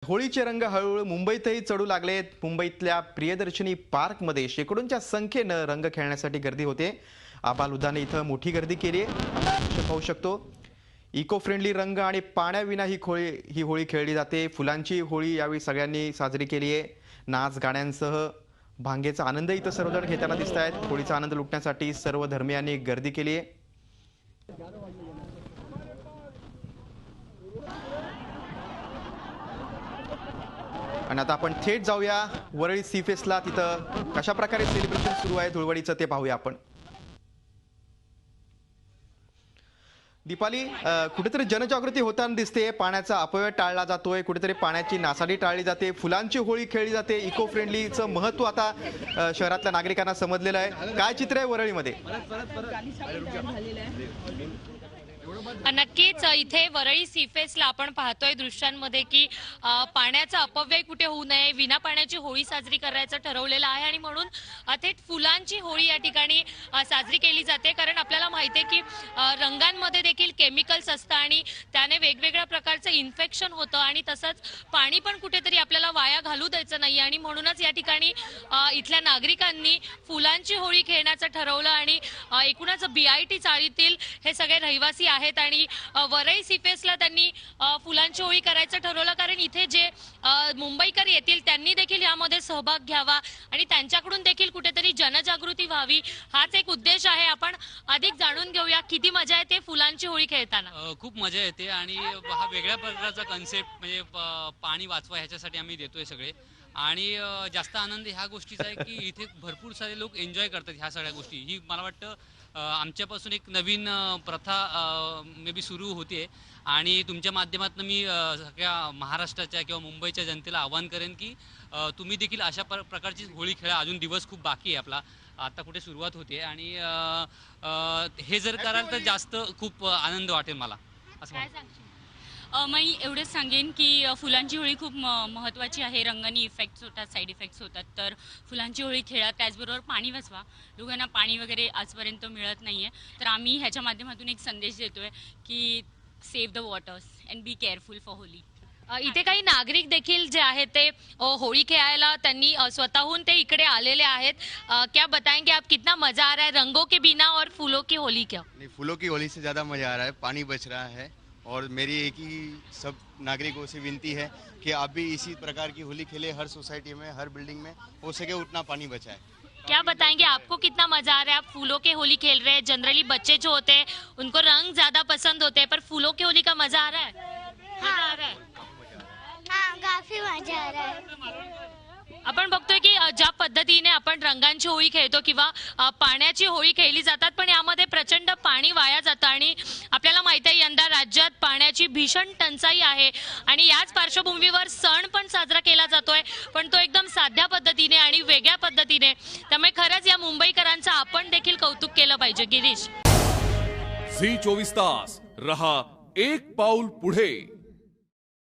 होळीचे रंग हळूहळू मुंबईतही चढू लागलेत. मुंबईतल्या प्रियदर्शनी पार्कमध्ये शेकडोंच्या संख्येनं रंग खेळण्यासाठी गर्दी होते. आबालुदाने इथं मोठी गर्दी केली आहे, पाहू शकतो. इको फ्रेंडली रंग आणि पाण्याविना ही होळी खेळली जाते. फुलांची होळी यावेळी सगळ्यांनी साजरी केली आहे. नाच गाण्यांसह भांगेचा आनंद इथं सर्वजण घेताना दिसत आहेत. होळीचा आनंद लुटण्यासाठी सर्व धर्मियांनी गर्दी केली आहे. आणि आता आपण थेट जाऊया वरळी सी फेस्टला. तिथं कशा प्रकारे सेलिब्रेशन सुरू आहे धुळवडीचं ते पाहूया आपण. दीपाली, कुठेतरी जनजागृती होताना दिसते. पाण्याचा अपव्यय टाळला जातोय, कुठेतरी पाण्याची नासाडी टाळली जाते, फुलांची होळी खेळली जाते. इको फ्रेंडलीचं महत्व आता शहरातल्या नागरिकांना समजलेलं आहे. काय चित्र आहे वरळीमध्ये? नक्कीच इथे वरळी सी फेस्टला आपण पाहतोय दृश्यांमध्ये की पाण्याचा अपव्यय कुठे होऊ नये, विना पाण्याची होळी साजरी करायचं ठरवलेलं आहे आणि म्हणून थेट फुलांची होळी या ठिकाणी साजरी केली जाते. कारण आपल्याला माहिती आहे की रंगांमध्ये देखील केमिकल्स असतं आणि त्याने वेगवेगळ्या प्रकारचं इन्फेक्शन होतं आणि तसंच पाणी पण कुठेतरी आपल्याला वाया घालू द्यायचं नाही आणि म्हणूनच या ठिकाणी इथल्या नागरिकांनी फुलांची होळी खेळण्याचं ठरवलं आणि एकूणच BIT चाळीतील हे सगळे रहिवासी आहेत आणि वरळी सी फेस्टला त्यांनी फुलांची होळी करायचं ठरवलं. कारण इथे जे मुंबईकर येतील त्यांनी देखील यामध्ये सहभाग घ्यावा आणि त्यांच्याकडून देखील कुठेतरी जनजागृती व्हावी, हाच एक उद्देश आहे. आपण अधिक जाणून घेऊया किती मजा येते फुलांची होळी खेळताना. खूप मजा येते आणि हा वेगळ्या प्रकारचा कन्सेप्ट म्हणजे पाणी वाचवा ह्याच्यासाठी आम्ही देतोय सगळे. आणि जास्त आनंद ह्या गोष्टीचा आहे की इथे भरपूर सारे लोक एन्जॉय करतात ह्या सगळ्या गोष्टी. ही मला वाटतं आमच्यापासून एक नवीन प्रथा मे बी सुरू होते आणि तुमच्या माध्यमातून मी सगळ्या महाराष्ट्राच्या किंवा मुंबईच्या जनतेला आवाहन करेन की तुम्ही देखील अशा प्रकारची होळी खेळा. अजून दिवस खूप बाकी आहे आपला, आता कुठे सुरुवात होते आणि हे जर कराल तर जास्त खूप आनंद वाटेल मला असं. काय सांगशील? मी एवढंच सांगेन की फुलांची होळी खूप महत्त्वाची आहे. रंगांनी इफेक्ट्स होतात, साईड इफेक्ट्स होतात, तर फुलांची होळी खेळा. त्याचबरोबर पाणी वाचवा. लोकांना पाणी वगैरे आजपर्यंत मिळत नाही आहे, तर आम्ही ह्याच्या माध्यमातून एक संदेश देतोय की save the waters and be careful for Holy. इथे काही नागरिक देखील जे आहेत ते होळी खेळायला त्यांनी स्वतःहून ते इकडे आलेले आहेत. क्या बताएंगे आप, कितना मजा आ रहा है रंगों के बिना और फूलों की होली? क्या नहीं, फूलों की होली से ज़्यादा मज़ा आ रहा है. पानी बच रहा है और मेरी एक ही सब नागरिकों से विनती है कि आप भी इसी प्रकार की होली खेलें. हर सोसाइटी में, हर बिल्डिंग में हो सके उतना पानी बचाएं. क्या बताएंगे, आपको कितना मजा आ रहा है? आप फूलों के होली खेल रहे हैं. जनरली बच्चे जो होते हैं उनको रंग ज्यादा पसंद होते हैं, पर फूलों की होली का मजा आ रहा है? मजा आ रहा है? हाँ, काफी मजा आ रहा है. आपण बघतोय की ज्या पद्धतीने आपण रंगांची होळी खेळतो किंवा पाण्याची होळी खेळली जातात, पण यामध्ये प्रचंड पाणी वाया जातं आणि आपल्याला माहिती आहे यंदा राज्यात पाण्याची भीषण टंचाई आहे आणि याच पार्श्वभूमीवर सण पण साजरा केला जातोय, पण तो एकदम साध्या पद्धतीने आणि वेगळ्या पद्धतीने. त्यामुळे खरंच या मुंबईकरांचं आपण देखील कौतुक केलं पाहिजे. गिरीश, झी 24 तास रहा एक पाऊल पुढे.